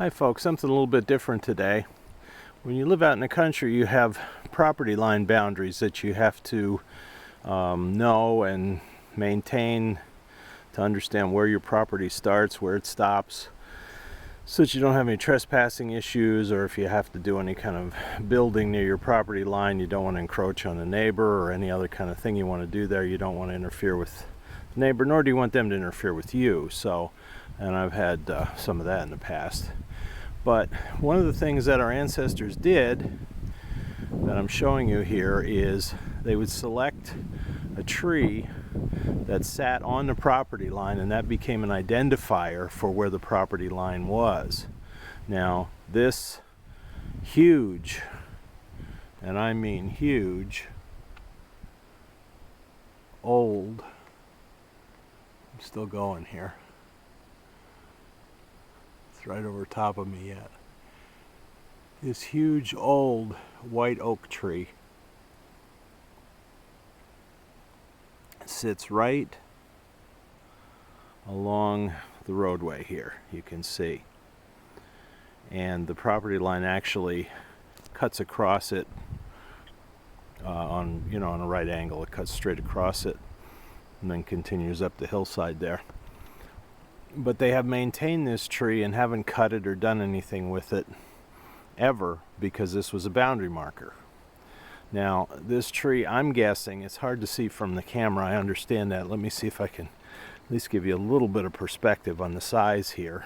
Hi folks, something a little bit different today. When you live out in the country, you have property line boundaries that you have to know and maintain to understand where your property starts, where it stops, so that you don't have any trespassing issues, or if you have to do any kind of building near your property line, you don't want to encroach on a neighbor or any other kind of thing you want to do there. You don't want to interfere with the neighbor, nor do you want them to interfere with you. And I've had some of that in the past. But one of the things that our ancestors did that I'm showing you here is they would select a tree that sat on the property line, and that became an identifier for where the property line was. Now, this huge, and I mean huge, old, I'm still going here. It's right over top of me yet. This huge old white oak tree sits right along the roadway here, you can see. And the property line actually cuts across it on a right angle. It cuts straight across it and then continues up the hillside there. But they have maintained this tree and haven't cut it or done anything with it ever, because this was a boundary marker. Now, this tree, I'm guessing, it's hard to see from the camera, I understand that. Let me see if I can at least give you a little bit of perspective on the size here.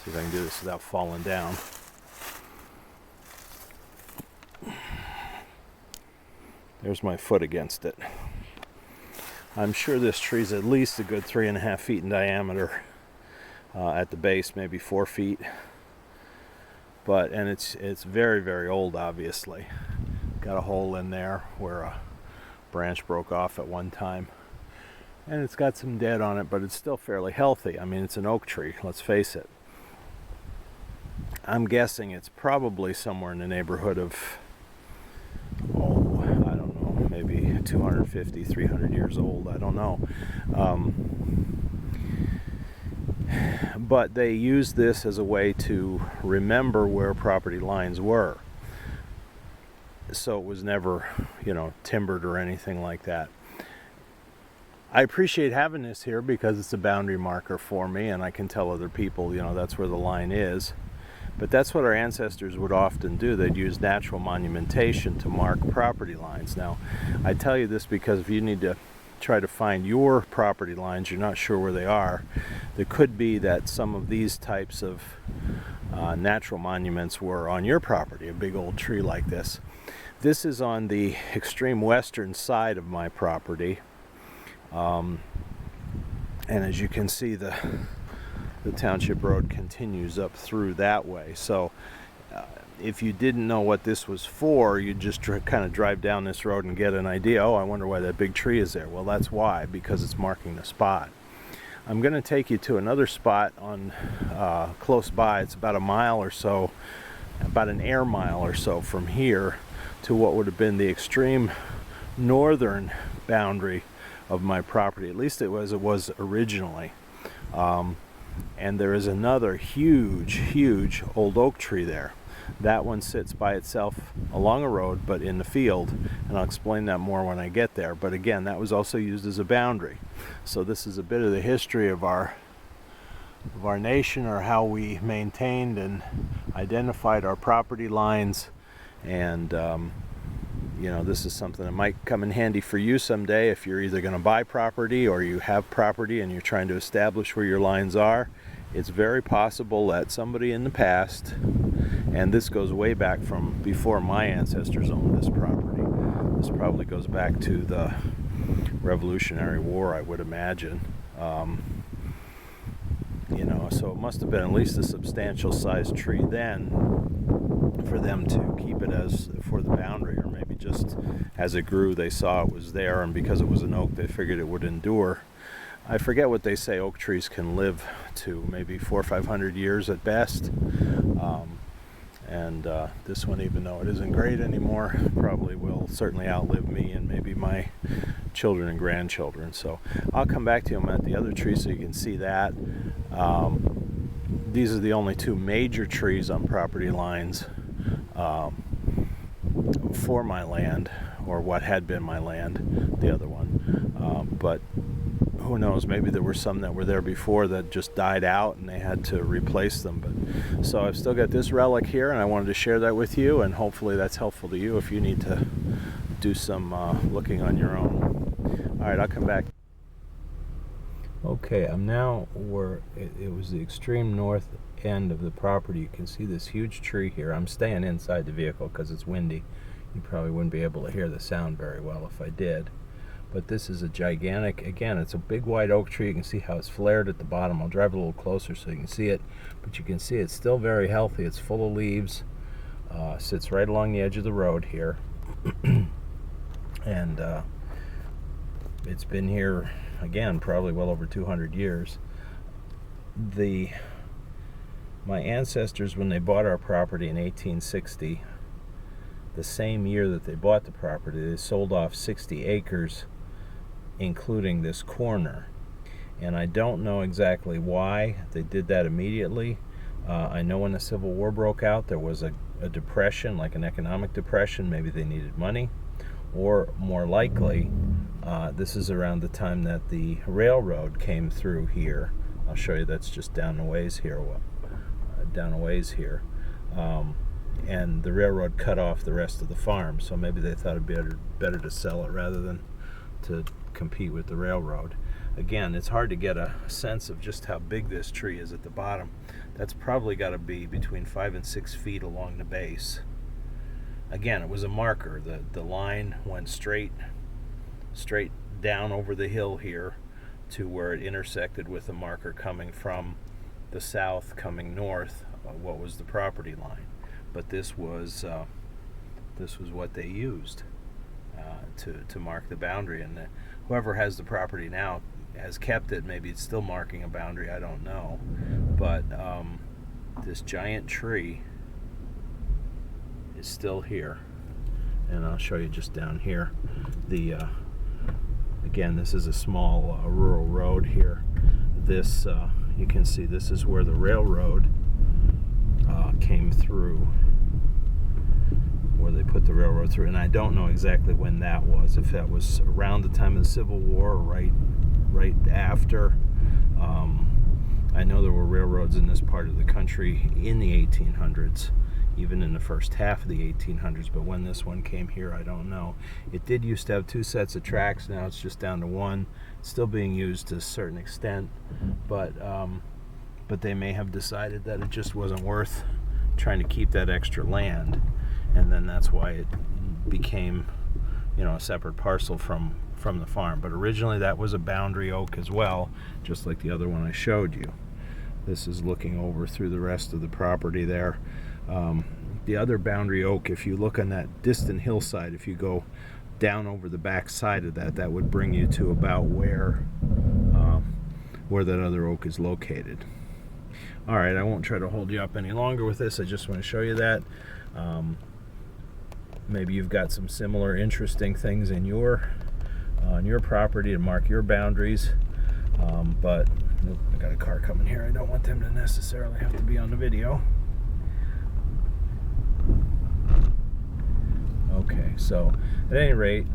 See if I can do this without falling down. There's my foot against it. I'm sure this tree's at least a good 3.5 feet in diameter at the base, maybe 4 feet. And it's very, very old, obviously. Got a hole in there where a branch broke off at one time. And it's got some dead on it, but it's still fairly healthy. I mean, it's an oak tree, let's face it. I'm guessing it's probably somewhere in the neighborhood of, I don't know, maybe 250, 300 years old, I don't know. But they used this as a way to remember where property lines were. So it was never, timbered or anything like that. I appreciate having this here because it's a boundary marker for me, and I can tell other people, that's where the line is. But that's what our ancestors would often do. They'd use natural monumentation to mark property lines. Now, I tell you this because if you need to try to find your property lines, you're not sure where they are, there could be that some of these types of natural monuments were on your property, a big old tree like this. This is on the extreme western side of my property, and as you can see, the township road continues up through that way. So if you didn't know what this was for, you'd just kind of drive down this road and get an idea. Oh, I wonder why that big tree is there. Well, that's why, because it's marking the spot. I'm going to take you to another spot on close by. It's about a mile or so, about an air mile or so from here to what would have been the extreme northern boundary of my property. At least it was originally. And there is another huge old oak tree there. That one sits by itself along a road, but in the field, and I'll explain that more when I get there. But again, that was also used as a boundary. So this is a bit of the history of our nation, or how we maintained and identified our property lines. And this is something that might come in handy for you someday if you're either going to buy property or you have property and you're trying to establish where your lines are. It's very possible that somebody in the past, and this goes way back from before my ancestors owned this property. This probably goes back to the Revolutionary War, I would imagine. So it must have been at least a substantial sized tree then for them to keep it as for the boundary, or maybe just as it grew they saw it was there, and because it was an oak they figured it would endure. I forget what they say oak trees can live to, maybe 400 or 500 years at best. This one, even though it isn't great anymore, probably will certainly outlive me and maybe my children and grandchildren. So I'll come back to you. I'm at the other tree so you can see that. these are the only two major trees on property lines for my land, or what had been my land, the other one. But who knows, maybe there were some that were there before that just died out and they had to replace them. But so I've still got this relic here, and I wanted to share that with you, and hopefully that's helpful to you if you need to do some looking on your own. All right, I'll come back. Okay, I'm now where it was the extreme north end of the property. You can see this huge tree here. I'm staying inside the vehicle because it's windy. You probably wouldn't be able to hear the sound very well if I did. But this is a gigantic, again, it's a big white oak tree. You can see how it's flared at the bottom. I'll drive a little closer so you can see it. But you can see it's still very healthy. It's full of leaves. Sits right along the edge of the road here. And it's been here, again, probably well over 200 years. My ancestors, when they bought our property in 1860, the same year that they bought the property, they sold off 60 acres, including this corner. And I don't know exactly why they did that immediately. I know when the Civil War broke out, there was a depression, like an economic depression. Maybe they needed money. Or more likely, this is around the time that the railroad came through here. I'll show you, that's just down a ways here. And the railroad cut off the rest of the farm, so maybe they thought it'd be better to sell it rather than to compete with the railroad. Again, it's hard to get a sense of just how big this tree is at the bottom. That's probably got to be between 5 and 6 feet along the base. Again, it was a marker. The line went straight down over the hill here to where it intersected with a marker coming from the south, coming north, what was the property line. But this was what they used to mark the boundary, and whoever has the property now has kept it. Maybe it's still marking a boundary, I don't know. But this giant tree is still here, and I'll show you just down here. Again, this is a small rural road here. This you can see this is where the railroad came through, where they put the railroad through, and I don't know exactly when that was, if that was around the time of the Civil War or right after. I know there were railroads in this part of the country in the 1800s, even in the first half of the 1800s, but when this one came here, I don't know. It did used to have 2 sets of tracks. Now it's just down to 1. It's still being used to a certain extent, but they may have decided that it just wasn't worth trying to keep that extra land, and then that's why it became, a separate parcel from the farm. But originally that was a boundary oak as well, just like the other one I showed you. This is looking over through the rest of the property there. The other boundary oak, if you look on that distant hillside, if you go down over the back side of that, that would bring you to about where that other oak is located. All right, I won't try to hold you up any longer with this. I just want to show you that. Maybe you've got some similar interesting things on your property to mark your boundaries. But I got a car coming here. I don't want them to necessarily have to be on the video. Okay, so at any rate,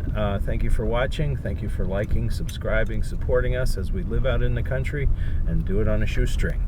thank you for watching. Thank you for liking, subscribing, supporting us as we live out in the country and do it on a shoestring.